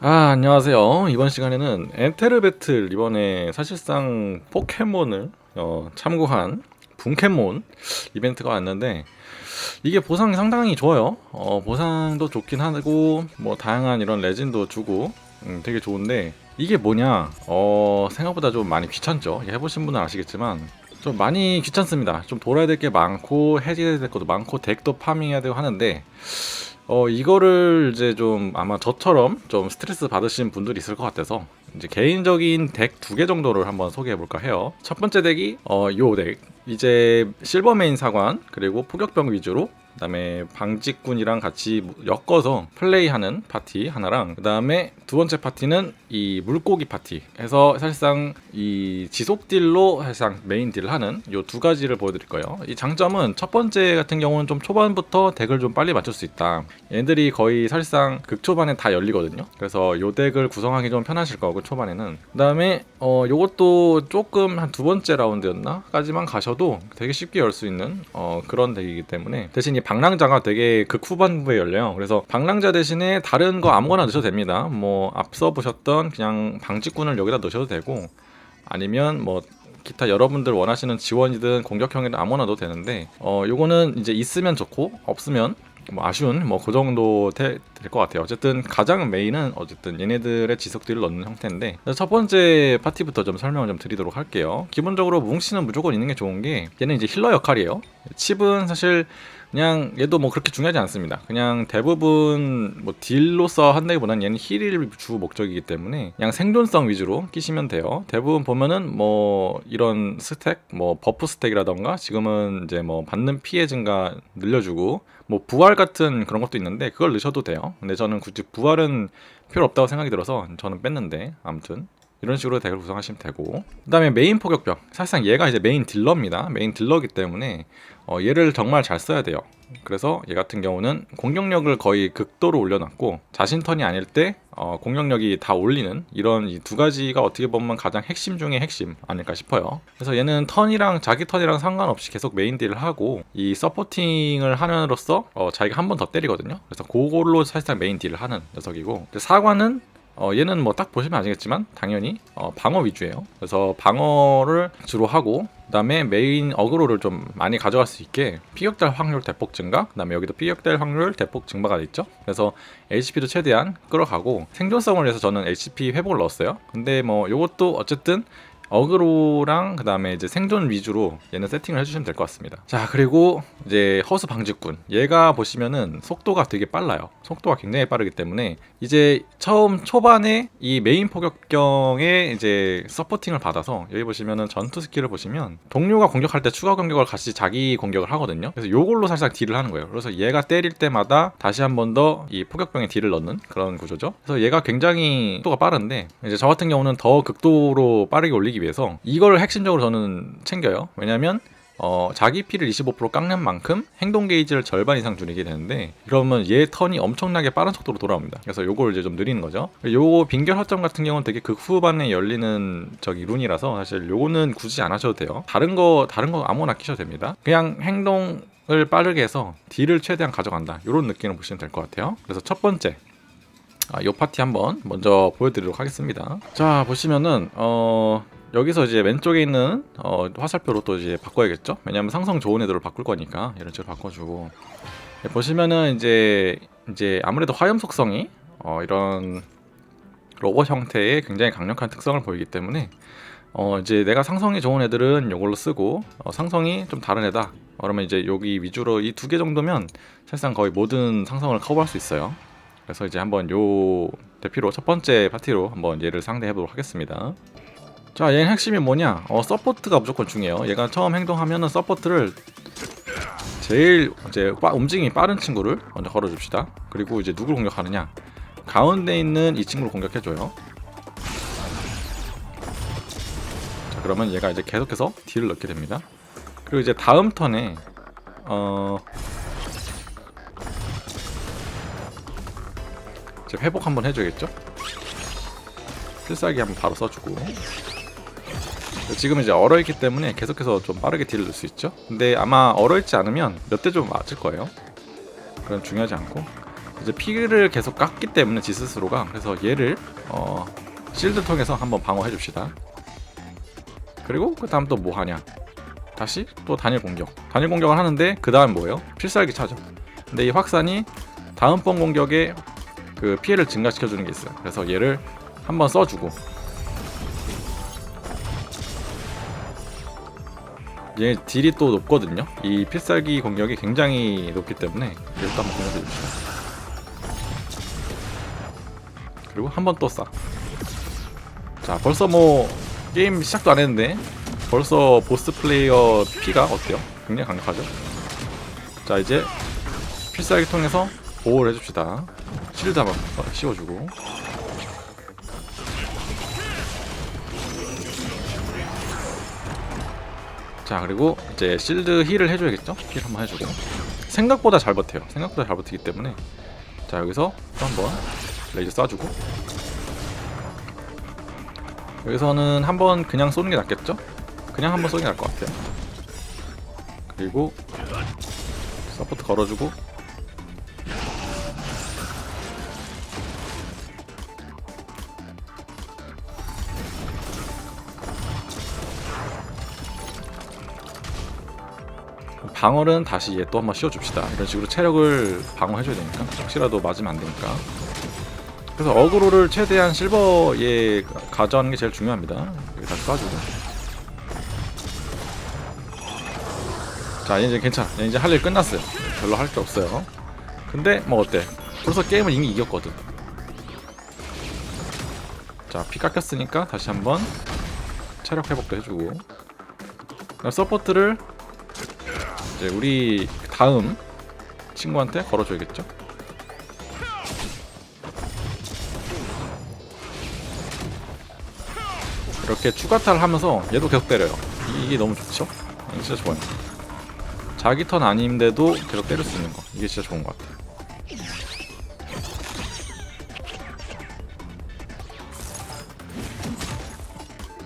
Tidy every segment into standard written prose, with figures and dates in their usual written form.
안녕하세요. 이번 시간에는 엔테르 배틀 이번에 사실상 포켓몬을 참고한 분켓몬 이벤트가 왔는데 이게 보상이 상당히 좋아요. 보상도 좋긴 하고 뭐 다양한 이런 레진도 주고 되게 좋은데 이게 뭐냐? 생각보다 좀 많이 귀찮죠. 해보신 분은 아시겠지만 좀 많이 귀찮습니다. 좀 돌아야 될 게 많고 해제해야 될 것도 많고 덱도 파밍해야 되고 하는데 이거를 이제 좀 아마 저처럼 좀 스트레스 받으신 분들이 있을 것 같아서 이제 개인적인 덱 두 개 정도를 한번 소개해 볼까 해요. 첫 번째 덱이 요 덱. 이제 실버 메인 사관 그리고 포격병 위주로 그다음에 방직군이랑 같이 엮어서 플레이하는 파티 하나랑 그다음에 두 번째 파티는 이 물고기 파티 해서 사실상 이 지속 딜로 사실상 메인 딜을 하는 요 두 가지를 보여드릴 거예요. 이 장점은 첫 번째 같은 경우는 좀 초반부터 덱을 좀 빨리 맞출 수 있다. 얘들이 거의 사실상 극초반에 다 열리거든요. 그래서 요 덱을 구성하기 좀 편하실 거고 초반에는 그다음에 요것도 조금 한 두 번째 라운드였나? 까지만 가셔도 되게 쉽게 열 수 있는 그런 덱이기 때문에 대신 이 방랑자가 되게 극후반부에 열려요. 그래서 방랑자 대신에 다른 거 아무거나 넣으셔도 됩니다. 뭐 앞서 보셨던 그냥 방직군을 여기다 넣으셔도 되고 아니면 뭐 기타 여러분들 원하시는 지원이든 공격형이든 아무거나 넣어도 되는데 요거는 이제 있으면 좋고 없으면 뭐 아쉬운 뭐 그 정도 될 것 같아요. 어쨌든 가장 메인은 어쨌든 얘네들의 지속딜을 넣는 형태인데 첫 번째 파티부터 좀 설명을 좀 드리도록 할게요. 기본적으로 뭉치는 무조건 있는 게 좋은 게 얘는 이제 힐러 역할이에요. 칩은 사실 그냥 얘도 뭐 그렇게 중요하지 않습니다. 그냥 대부분 뭐 딜로서 한다기보다는 얘는 힐을 주 목적이기 때문에 그냥 생존성 위주로 끼시면 돼요. 대부분 보면은 뭐 이런 스택, 뭐 버프 스택이라던가 지금은 이제 뭐 받는 피해 증가 늘려주고 뭐 부활 같은 그런 것도 있는데 그걸 넣으셔도 돼요. 근데 저는 굳이 부활은 필요 없다고 생각이 들어서 저는 뺐는데 아무튼 이런 식으로 덱을 구성하시면 되고 그 다음에 메인 포격병 사실상 얘가 이제 메인 딜러입니다. 메인 딜러기 때문에 얘를 정말 잘 써야 돼요. 그래서 얘 같은 경우는 공격력을 거의 극도로 올려놨고 자신 턴이 아닐 때 공격력이 다 올리는 이런 이 두 가지가 어떻게 보면 가장 핵심 중에 핵심 아닐까 싶어요. 그래서 얘는 턴이랑 자기 턴이랑 상관없이 계속 메인 딜을 하고 이 서포팅을 함으로써 자기가 한 번 더 때리거든요. 그래서 그걸로 사실상 메인 딜을 하는 녀석이고 사관은 얘는 뭐 딱 보시면 아시겠지만 당연히 방어 위주예요. 그래서 방어를 주로 하고 그 다음에 메인 어그로를 좀 많이 가져갈 수 있게 피격될 확률 대폭 증가 그 다음에 여기도 피격될 확률 대폭 증가가 있죠. 그래서 HP도 최대한 끌어가고 생존성을 위해서 저는 HP 회복을 넣었어요. 근데 뭐 요것도 어쨌든 어그로랑 그 다음에 이제 생존 위주로 얘는 세팅을 해주시면 될 것 같습니다. 자, 그리고 이제 허수 방직군 얘가 보시면은 속도가 되게 빨라요. 속도가 굉장히 빠르기 때문에 이제 처음 초반에 이 메인 포격경에 이제 서포팅을 받아서 여기 보시면은 전투 스킬을 보시면 동료가 공격할 때 추가 공격을 같이 자기 공격을 하거든요. 그래서 요걸로 살짝 딜을 하는 거예요. 그래서 얘가 때릴 때마다 다시 한 번 더 이 포격병에 딜을 넣는 그런 구조죠. 그래서 얘가 굉장히 속도가 빠른데 이제 저 같은 경우는 더 극도로 빠르게 올리기 위해서 이걸 핵심적으로 저는 챙겨요. 왜냐면 자기 피를 25% 깎는 만큼 행동 게이지를 절반 이상 줄이게 되는데 그러면 얘 턴이 엄청나게 빠른 속도로 돌아옵니다. 그래서 요걸 이제 좀 느리는 거죠. 요거 빙결 허점 같은 경우는 되게 극후반에 열리는 저기 룬이라서 사실 요거는 굳이 안 하셔도 돼요. 다른 거 아무거나 끼셔도 됩니다. 그냥 행동을 빠르게 해서 딜을 최대한 가져간다. 요런 느낌을 보시면 될 것 같아요. 그래서 첫 번째 요 파티 한번 먼저 보여드리도록 하겠습니다. 자, 보시면은 여기서 이제 왼쪽에 있는 화살표로 또 이제 바꿔야겠죠? 왜냐면 상성 좋은 애들을 바꿀 거니까 이런 식으로 바꿔주고 보시면은 이제 아무래도 화염 속성이 이런 로봇 형태의 굉장히 강력한 특성을 보이기 때문에 이제 내가 상성이 좋은 애들은 이걸로 쓰고 상성이 좀 다른 애다 그러면 이제 여기 위주로 이 두 개 정도면 사실상 거의 모든 상성을 커버할 수 있어요. 그래서 이제 한번 요 대피로 첫 번째 파티로 한번 얘를 상대해 보도록 하겠습니다. 자, 얘는 핵심이 뭐냐? 서포트가 무조건 중요해요. 얘가 처음 행동하면은 서포트를 제일 이제 움직임이 빠른 친구를 먼저 걸어줍시다. 그리고 이제 누굴 공격하느냐? 가운데 있는 이 친구를 공격해줘요. 자, 그러면 얘가 이제 계속해서 딜을 넣게 됩니다. 그리고 이제 다음 턴에 이제 회복 한번 해줘야겠죠? 필살기 한번 바로 써주고 지금 이제 얼어있기 때문에 계속해서 좀 빠르게 딜을 넣을 수 있죠. 근데 아마 얼어있지 않으면 몇 대 좀 맞을 거예요. 그건 중요하지 않고 이제 피를 계속 깎기 때문에 지 스스로가. 그래서 얘를 실드 통해서 한번 방어해 줍시다. 그리고 그 다음 또 뭐 하냐, 다시 또 단일 공격을 하는데 그 다음 뭐예요? 필살기 차죠. 근데 이 확산이 다음번 공격에 그 피해를 증가시켜 주는 게 있어요. 그래서 얘를 한번 써주고, 얘 딜이 또 높거든요. 이 필살기 공격이 굉장히 높기 때문에 얘를 또 한번 공격해 줍시다. 그리고 한 번 또 쏴. 자, 벌써 뭐 게임 시작도 안 했는데 벌써 보스 플레이어 피가 어때요? 굉장히 강력하죠? 자, 이제 필살기 통해서 보호를 해줍시다. 실드 한번 씌워주고. 자, 그리고 이제 실드 힐을 해줘야겠죠? 힐 한번 해주고. 생각보다 잘 버텨요. 생각보다 잘 버티기 때문에. 자, 여기서 또 한번 레이저 쏴주고. 여기서는 한번 그냥 쏘는 게 낫겠죠? 그냥 한번 쏘는 게 나을 것 같아요. 그리고 서포트 걸어주고. 방어는 다시 얘 또 한번 씌워줍시다. 이런 식으로 체력을 방어해줘야 되니까. 혹시라도 맞으면 안 되니까. 그래서 어그로를 최대한 실버에 가져가는 게 제일 중요합니다. 여기 다시 쏴주고. 자, 이제 괜찮아. 이제 할 일 끝났어요. 별로 할 게 없어요. 근데 뭐 어때? 벌써 게임을 이미 이겼거든. 자, 피 깎였으니까 다시 한번 체력 회복도 해주고. 서포트를 이제 우리 다음 친구한테 걸어줘야겠죠? 이렇게 추가타를 하면서 얘도 계속 때려요. 이게 너무 좋죠? 진짜 좋아요. 자기 턴 아닌데도 계속 때릴 수 있는 거, 이게 진짜 좋은 것 같아요.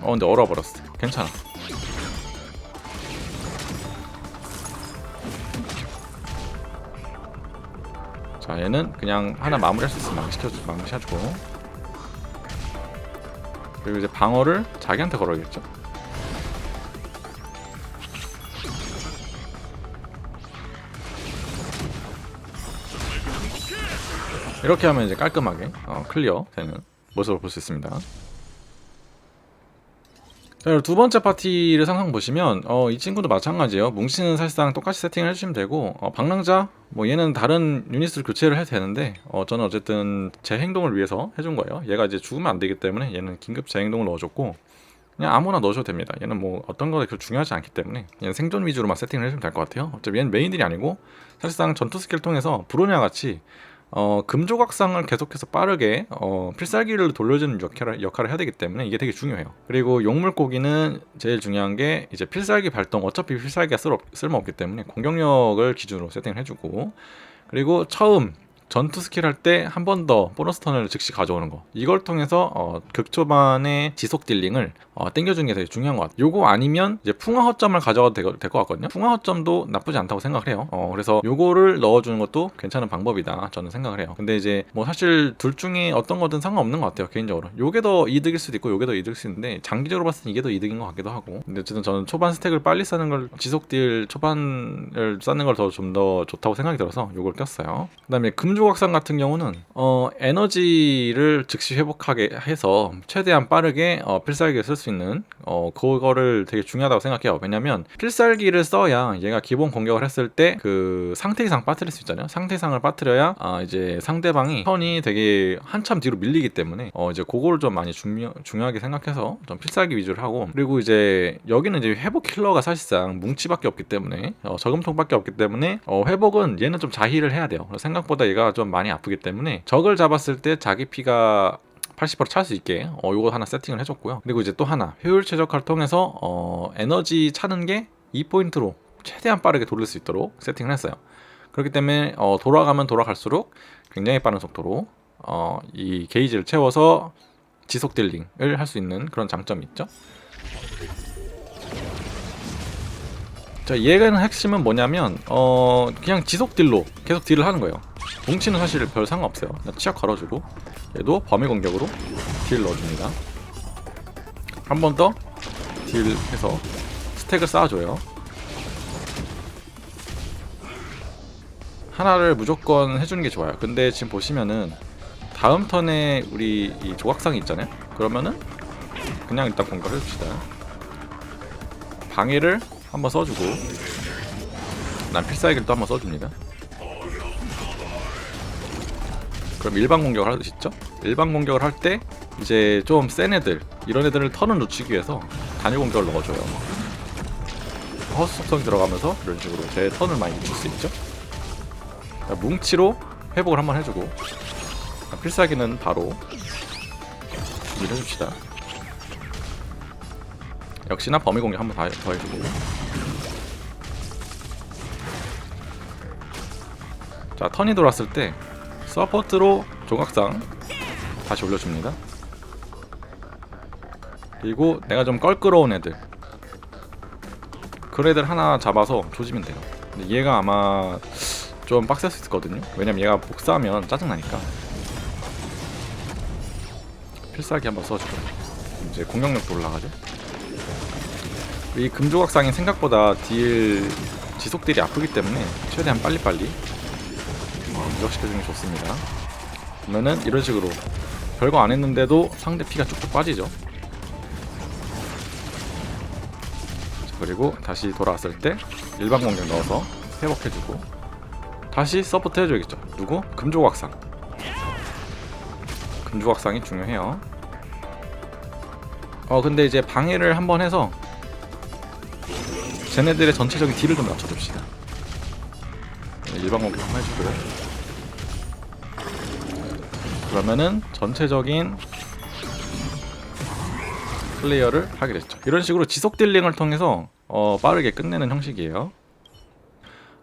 근데 얼어버렸어. 괜찮아. 자, 얘는 그냥 하나 마무리할 수 있으면 마무리시켜주고. 그리고 이제 방어를 자기한테 걸어야겠죠. 이렇게 하면 이제 깔끔하게 클리어 되는 모습을 볼 수 있습니다. 자, 두 번째 파티를 상상 보시면 이 친구도 마찬가지예요. 뭉치는 사실상 똑같이 세팅을 해주시면 되고, 방랑자 뭐 얘는 다른 유닛을 교체를 해도 되는데 저는 어쨌든 제 행동을 위해서 해준 거예요. 얘가 이제 죽으면 안 되기 때문에 얘는 긴급 재행동을 넣어줬고, 그냥 아무나 넣으셔도 됩니다. 얘는 뭐 어떤 거가 그렇게 중요하지 않기 때문에 얘는 생존 위주로만 세팅을 해주면 될 것 같아요. 어차피 얘는 메인들이 아니고 사실상 전투 스킬을 통해서 브로냐 같이 금조각상을 계속해서 빠르게 필살기를 돌려주는 역할을 해야 되기 때문에 이게 되게 중요해요. 그리고 용물고기는 제일 중요한 게 이제 필살기 발동, 어차피 필살기가 쓸모없기 때문에 공격력을 기준으로 세팅을 해주고, 그리고 처음 전투 스킬 할 때 한 번 더 보너스 턴을 즉시 가져오는 거, 이걸 통해서 극초반의 지속 딜링을 땡겨주는 게 되게 중요한 것 같아요. 요거 아니면 이제 풍화 허점을 가져가도 될 것 같거든요. 풍화 허점도 나쁘지 않다고 생각을 해요. 그래서 요거를 넣어주는 것도 괜찮은 방법이다 저는 생각을 해요. 근데 이제 뭐 사실 둘 중에 어떤 거든 상관없는 것 같아요, 개인적으로. 요게 더 이득일 수도 있고 요게 더 이득일 수 있는데 장기적으로 봤을 때 이게 더 이득인 것 같기도 하고. 근데 어쨌든 저는 초반 스택을 빨리 쌓는 걸, 지속 딜 초반을 쌓는 걸 좀 더 좋다고 생각이 들어서 요걸 꼈어요. 그 다음에 금조각상 같은 경우는 에너지를 즉시 회복하게 해서 최대한 빠르게 필살기를 쓸 수 있는 그거를 되게 중요하다고 생각해요. 왜냐면 필살기를 써야 얘가 기본 공격을 했을 때 그 상태 이상 빠뜨릴 수 있잖아요. 상태 이상을 빠뜨려야 이제 상대방이 턴이 되게 한참 뒤로 밀리기 때문에 이제 그거를 좀 많이 중요하게 생각해서 좀 필살기 위주로 하고. 그리고 이제 여기는 이제 회복 킬러가 사실상 뭉치밖에 없기 때문에 저금통밖에 없기 때문에 회복은 얘는 좀 자힐을 해야 돼요. 생각보다 얘가 좀 많이 아프기 때문에 적을 잡았을 때 자기 피가 80% 찰 수 있게 요거 하나 세팅을 해줬고요. 그리고 이제 또 하나 효율 최적화를 통해서 에너지 차는 게 2포인트로 최대한 빠르게 돌릴 수 있도록 세팅을 했어요. 그렇기 때문에 돌아가면 돌아갈수록 굉장히 빠른 속도로 이 게이지를 채워서 지속 딜링을 할 수 있는 그런 장점이 있죠. 자, 얘는 핵심은 뭐냐면 그냥 지속 딜로 계속 딜을 하는 거예요. 뭉치는 사실 별 상관없어요. 그냥 치약 걸어주고 얘도 범위 공격으로 딜 넣어줍니다. 한 번 더 딜 해서 스택을 쌓아줘요. 하나를 무조건 해주는 게 좋아요. 근데 지금 보시면은 다음 턴에 우리 이 조각상이 있잖아요. 그러면은 그냥 일단 공격을 해줍시다. 방해를 한번 써주고 난 필살기를 또 한번 써줍니다. 그럼 일반 공격을 할 수 있죠? 일반 공격을 할 때 이제 좀 센 애들 이런 애들을 턴을 놓치기 위해서 단일 공격을 넣어줘요. 허수 속성이 들어가면서 이런 식으로 제 턴을 많이 놓칠 수 있죠. 뭉치로 회복을 한번 해주고 필살기는 바로 준비를 해줍시다. 역시나 범위 공격 한번 더 해주고 자 턴이 돌았을 때 서포트로 조각상 다시 올려줍니다. 그리고 내가 좀 껄끄러운 애들 그런 애들 하나 잡아서 조지면 돼요. 근데 얘가 아마 좀 빡셀 수 있거든요. 왜냐면 얘가 복사하면 짜증나니까. 필살기 한번 써주고 이제 공격력도 올라가죠. 이 금조각상이 생각보다 딜 지속딜이 아프기 때문에 최대한 빨리빨리 누적시켜주는 게 좋습니다. 그러면은 이런 식으로 별거 안 했는데도 상대 피가 쭉쭉 빠지죠. 자, 그리고 다시 돌아왔을 때 일반 공격 넣어서 회복해주고 다시 서포트 해줘야겠죠. 누구? 금조각상. 금조각상이 중요해요. 근데 이제 방해를 한번 해서 쟤네들의 전체적인 딜을 좀 낮춰줍시다. 일반 공격 한번 해주고요. 그러면은 전체적인 플레이어를 하게 됐죠. 이런 식으로 지속 딜링을 통해서 빠르게 끝내는 형식이에요.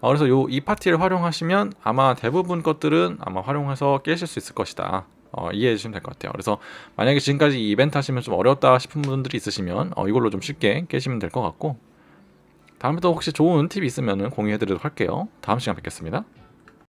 그래서 이 파티를 활용하시면 아마 대부분 것들은 아마 활용해서 깨실 수 있을 것이다. 이해해 주시면 될 것 같아요. 그래서 만약에 지금까지 이 이벤트 하시면 좀 어려웠다 싶은 분들이 있으시면 이걸로 좀 쉽게 깨시면 될 것 같고 다음에도 혹시 좋은 팁이 있으면 공유해 드리도록 할게요. 다음 시간 뵙겠습니다.